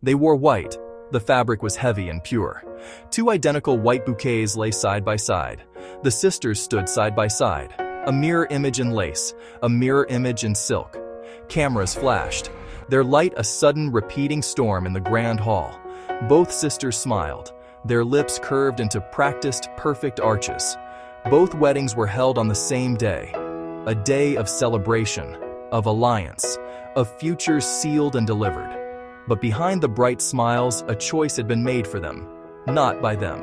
They wore white. The fabric was heavy and pure. Two identical white bouquets lay side by side. The sisters stood side by side. A mirror image in lace, a mirror image in silk. Cameras flashed, their light a sudden repeating storm in the grand hall. Both sisters smiled, their lips curved into practiced, perfect arches. Both weddings were held on the same day. A day of celebration, of alliance, of futures sealed and delivered. But behind the bright smiles, a choice had been made for them, not by them.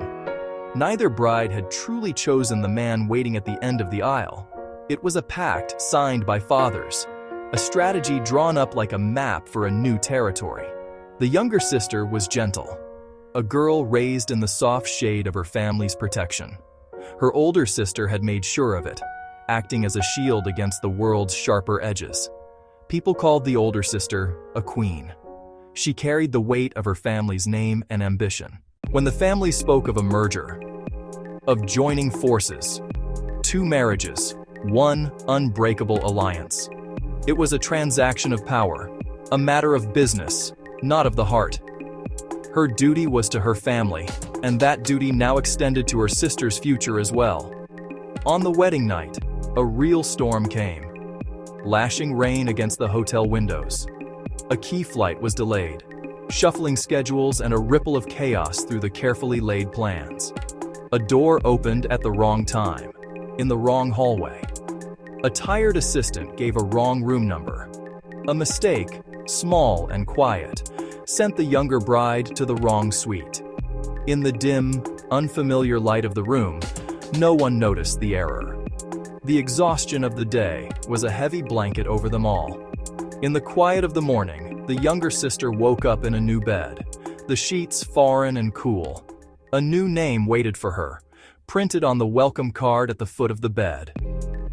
Neither bride had truly chosen the man waiting at the end of the aisle. It was a pact signed by fathers, a strategy drawn up like a map for a new territory. The younger sister was gentle, a girl raised in the soft shade of her family's protection. Her older sister had made sure of it, acting as a shield against the world's sharper edges. People called the older sister a queen. She carried the weight of her family's name and ambition. When the family spoke of a merger, of joining forces, two marriages, one unbreakable alliance, it was a transaction of power, a matter of business, not of the heart. Her duty was to her family, and that duty now extended to her sister's future as well. On the wedding night, a real storm came, lashing rain against the hotel windows. A key flight was delayed, shuffling schedules and a ripple of chaos through the carefully laid plans. A door opened at the wrong time, in the wrong hallway. A tired assistant gave a wrong room number. A mistake, small and quiet, sent the younger bride to the wrong suite. In the dim, unfamiliar light of the room, no one noticed the error. The exhaustion of the day was a heavy blanket over them all. In the quiet of the morning, the younger sister woke up in a new bed, the sheets foreign and cool. A new name waited for her, printed on the welcome card at the foot of the bed.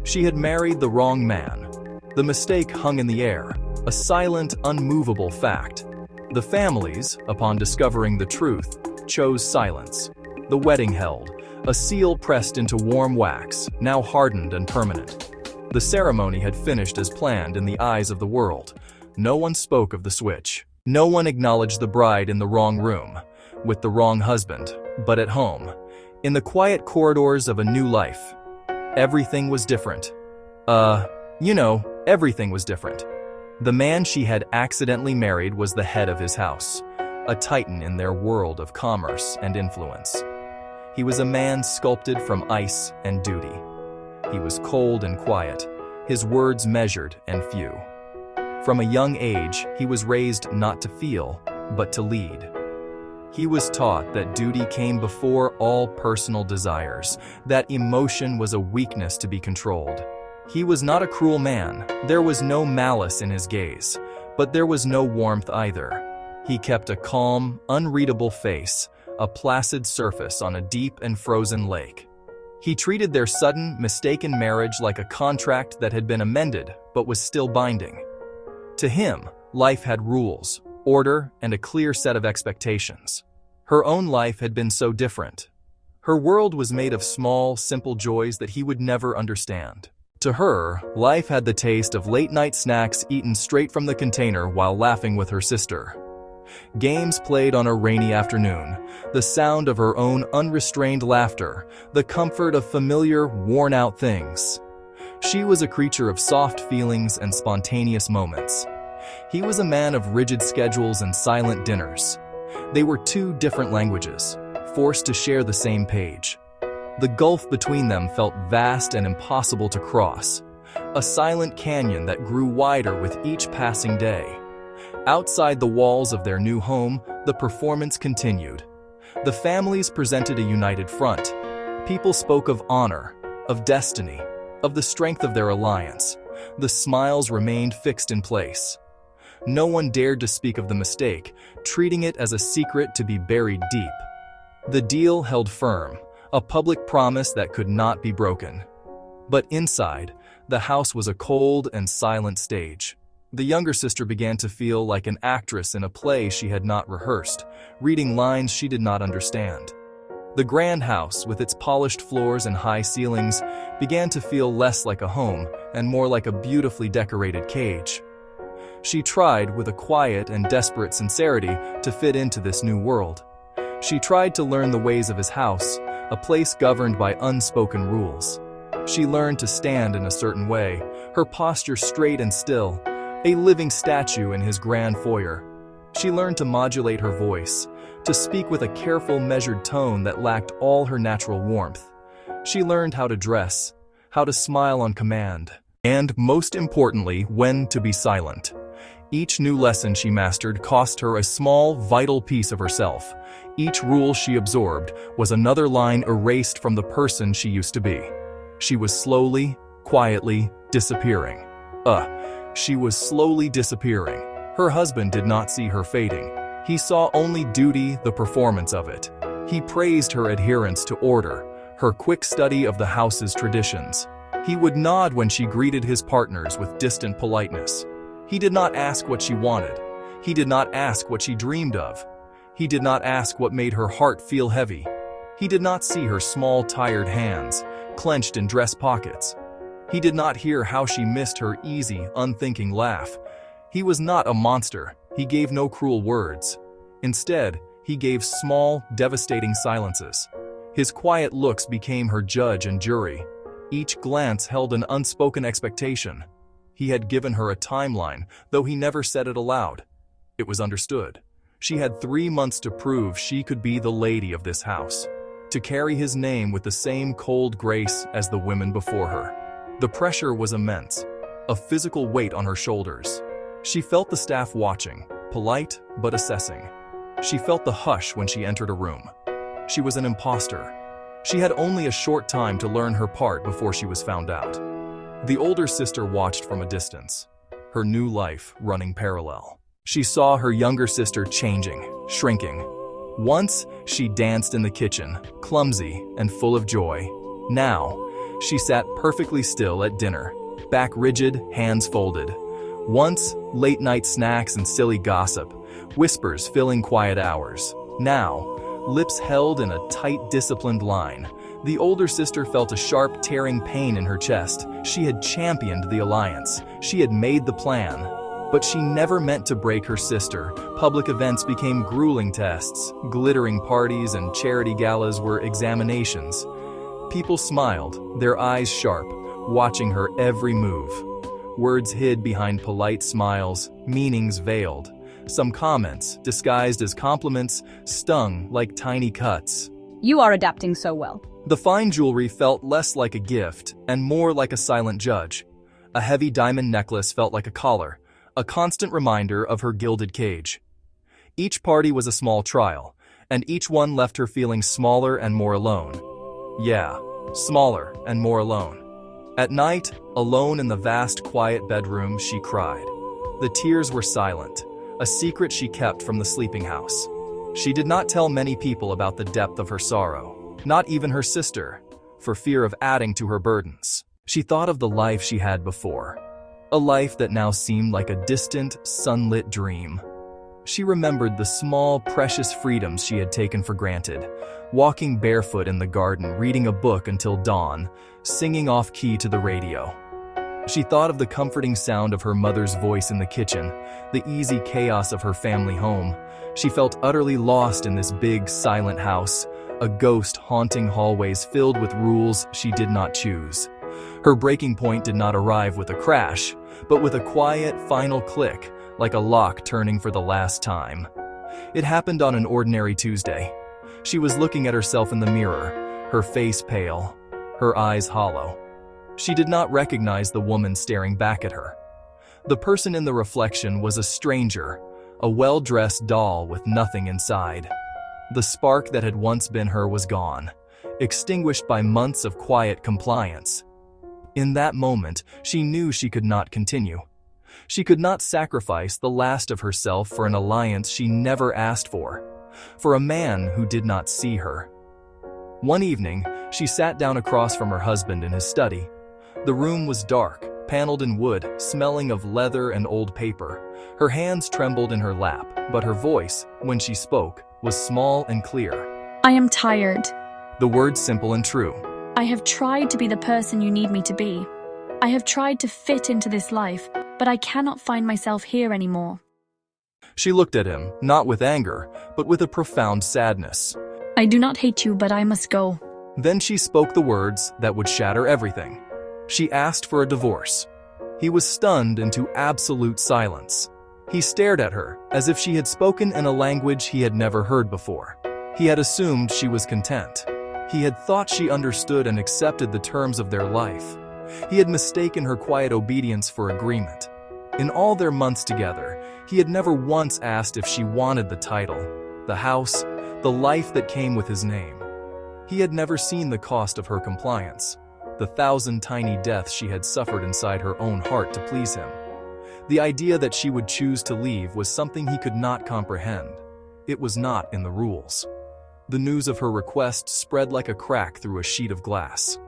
She had married the wrong man. The mistake hung in the air, a silent, unmovable fact. The families, upon discovering the truth, chose silence. The wedding held, a seal pressed into warm wax, now hardened and permanent. The ceremony had finished as planned in the eyes of the world. No one spoke of the switch. No one acknowledged the bride in the wrong room, with the wrong husband, but at home, in the quiet corridors of a new life. Everything was different. Everything was different. The man she had accidentally married was the head of his house, a titan in their world of commerce and influence. He was a man sculpted from ice and duty. He was cold and quiet, his words measured and few. From a young age, he was raised not to feel, but to lead. He was taught that duty came before all personal desires, that emotion was a weakness to be controlled. He was not a cruel man. There was no malice in his gaze, but there was no warmth either. He kept a calm, unreadable face, a placid surface on a deep and frozen lake. He treated their sudden, mistaken marriage like a contract that had been amended but was still binding. To him, life had rules, order, and a clear set of expectations. Her own life had been so different. Her world was made of small, simple joys that he would never understand. To her, life had the taste of late-night snacks eaten straight from the container while laughing with her sister. Games played on a rainy afternoon, the sound of her own unrestrained laughter, the comfort of familiar, worn-out things. She was a creature of soft feelings and spontaneous moments. He was a man of rigid schedules and silent dinners. They were two different languages, forced to share the same page. The gulf between them felt vast and impossible to cross, a silent canyon that grew wider with each passing day. Outside the walls of their new home, the performance continued. The families presented a united front. People spoke of honor, of destiny, of the strength of their alliance. The smiles remained fixed in place. No one dared to speak of the mistake, treating it as a secret to be buried deep. The deal held firm, a public promise that could not be broken. But inside, the house was a cold and silent stage. The younger sister began to feel like an actress in a play she had not rehearsed, reading lines she did not understand. The grand house, with its polished floors and high ceilings, began to feel less like a home and more like a beautifully decorated cage. She tried, with a quiet and desperate sincerity, to fit into this new world. She tried to learn the ways of his house, a place governed by unspoken rules. She learned to stand in a certain way, her posture straight and still, a living statue in his grand foyer. She learned to modulate her voice, to speak with a careful, measured tone that lacked all her natural warmth. She learned how to dress, how to smile on command, and, most importantly, when to be silent. Each new lesson she mastered cost her a small, vital piece of herself. Each rule she absorbed was another line erased from the person she used to be. She was slowly, quietly disappearing. She was slowly disappearing. Her husband did not see her fading. He saw only duty, the performance of it. He praised her adherence to order, her quick study of the house's traditions. He would nod when she greeted his partners with distant politeness. He did not ask what she wanted. He did not ask what she dreamed of. He did not ask what made her heart feel heavy. He did not see her small, tired hands, clenched in dress pockets. He did not hear how she missed her easy, unthinking laugh. He was not a monster. He gave no cruel words. Instead, he gave small, devastating silences. His quiet looks became her judge and jury. Each glance held an unspoken expectation. He had given her a timeline, though he never said it aloud. It was understood. She had 3 months to prove she could be the lady of this house, to carry his name with the same cold grace as the women before her. The pressure was immense, a physical weight on her shoulders. She felt the staff watching, polite but assessing. She felt the hush when she entered a room. She was an imposter. She had only a short time to learn her part before she was found out. The older sister watched from a distance, her new life running parallel. She saw her younger sister changing, shrinking. Once, she danced in the kitchen, clumsy and full of joy. Now, she sat perfectly still at dinner, back rigid, hands folded. Once, late-night snacks and silly gossip, whispers filling quiet hours. Now, lips held in a tight, disciplined line. The older sister felt a sharp, tearing pain in her chest. She had championed the alliance. She had made the plan. But she never meant to break her sister. Public events became grueling tests. Glittering parties and charity galas were examinations. People smiled, their eyes sharp, watching her every move. Words hid behind polite smiles, meanings veiled. Some comments, disguised as compliments, stung like tiny cuts. You are adapting so well. The fine jewelry felt less like a gift and more like a silent judge. A heavy diamond necklace felt like a collar, a constant reminder of her gilded cage. Each party was a small trial, and each one left her feeling smaller and more alone. Yeah, smaller and more alone. At night, alone in the vast, quiet bedroom, she cried. The tears were silent, a secret she kept from the sleeping house. She did not tell many people about the depth of her sorrow, not even her sister, for fear of adding to her burdens. She thought of the life she had before, a life that now seemed like a distant, sunlit dream. She remembered the small, precious freedoms she had taken for granted, walking barefoot in the garden, reading a book until dawn, singing off-key to the radio. She thought of the comforting sound of her mother's voice in the kitchen, the easy chaos of her family home. She felt utterly lost in this big, silent house, a ghost haunting hallways filled with rules she did not choose. Her breaking point did not arrive with a crash, but with a quiet, final click, like a lock turning for the last time. It happened on an ordinary Tuesday. She was looking at herself in the mirror, her face pale, her eyes hollow. She did not recognize the woman staring back at her. The person in the reflection was a stranger, a well-dressed doll with nothing inside. The spark that had once been her was gone, extinguished by months of quiet compliance. In that moment, she knew she could not continue. She could not sacrifice the last of herself for an alliance she never asked for a man who did not see her. One evening, she sat down across from her husband in his study. The room was dark, paneled in wood, smelling of leather and old paper. Her hands trembled in her lap, but her voice, when she spoke, was small and clear. I am tired. The words simple and true. I have tried to be the person you need me to be. I have tried to fit into this life, but I cannot find myself here anymore. She looked at him, not with anger, but with a profound sadness. I do not hate you, but I must go. Then she spoke the words that would shatter everything. She asked for a divorce. He was stunned into absolute silence. He stared at her as if she had spoken in a language he had never heard before. He had assumed she was content. He had thought she understood and accepted the terms of their life. He had mistaken her quiet obedience for agreement. In all their months together, he had never once asked if she wanted the title, the house, the life that came with his name. He had never seen the cost of her compliance, the 1,000 tiny deaths she had suffered inside her own heart to please him. The idea that she would choose to leave was something he could not comprehend. It was not in the rules. The news of her request spread like a crack through a sheet of glass.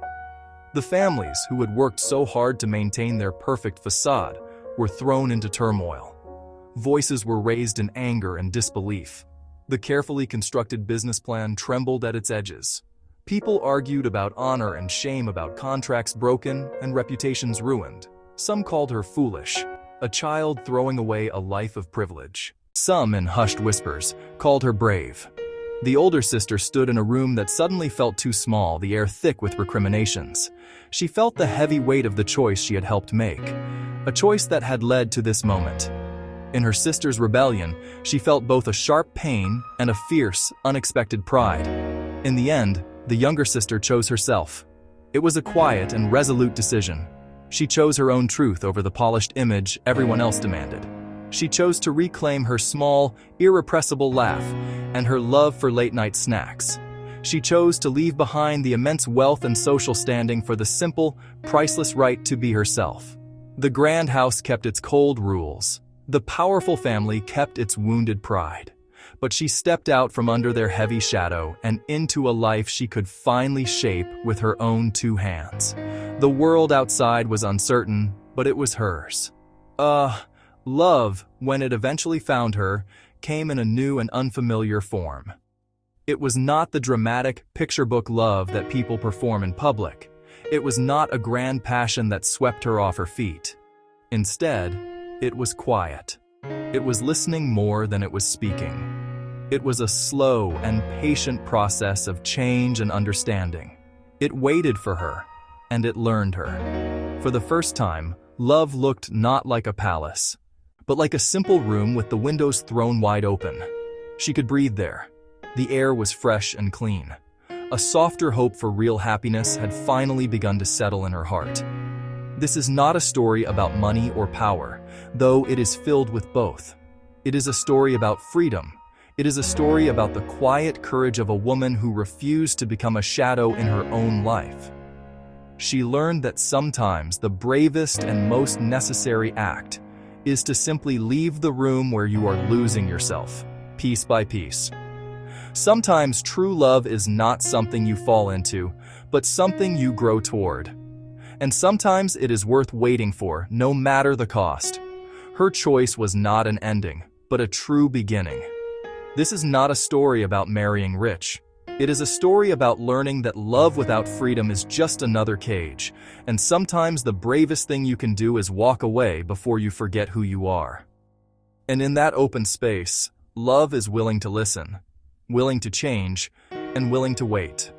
The families who had worked so hard to maintain their perfect facade were thrown into turmoil. Voices were raised in anger and disbelief. The carefully constructed business plan trembled at its edges. People argued about honor and shame, about contracts broken and reputations ruined. Some called her foolish, a child throwing away a life of privilege. Some, in hushed whispers, called her brave. The older sister stood in a room that suddenly felt too small, the air thick with recriminations. She felt the heavy weight of the choice she had helped make, a choice that had led to this moment. In her sister's rebellion, she felt both a sharp pain and a fierce, unexpected pride. In the end, the younger sister chose herself. It was a quiet and resolute decision. She chose her own truth over the polished image everyone else demanded. She chose to reclaim her small, irrepressible laugh and her love for late-night snacks. She chose to leave behind the immense wealth and social standing for the simple, priceless right to be herself. The grand house kept its cold rules. The powerful family kept its wounded pride. But she stepped out from under their heavy shadow and into a life she could finally shape with her own two hands. The world outside was uncertain, but it was hers. Love, when it eventually found her, came in a new and unfamiliar form. It was not the dramatic, picture book love that people perform in public. It was not a grand passion that swept her off her feet. Instead, it was quiet. It was listening more than it was speaking. It was a slow and patient process of change and understanding. It waited for her, and it learned her. For the first time, love looked not like a palace, but like a simple room with the windows thrown wide open. She could breathe there. The air was fresh and clean. A softer hope for real happiness had finally begun to settle in her heart. This is not a story about money or power, though it is filled with both. It is a story about freedom. It is a story about the quiet courage of a woman who refused to become a shadow in her own life. She learned that sometimes the bravest and most necessary act is to simply leave the room where you are losing yourself, piece by piece. Sometimes true love is not something you fall into, but something you grow toward. And sometimes it is worth waiting for, no matter the cost. Her choice was not an ending, but a true beginning. This is not a story about marrying rich. It is a story about learning that love without freedom is just another cage, and sometimes the bravest thing you can do is walk away before you forget who you are. And in that open space, love is willing to listen, willing to change, and willing to wait.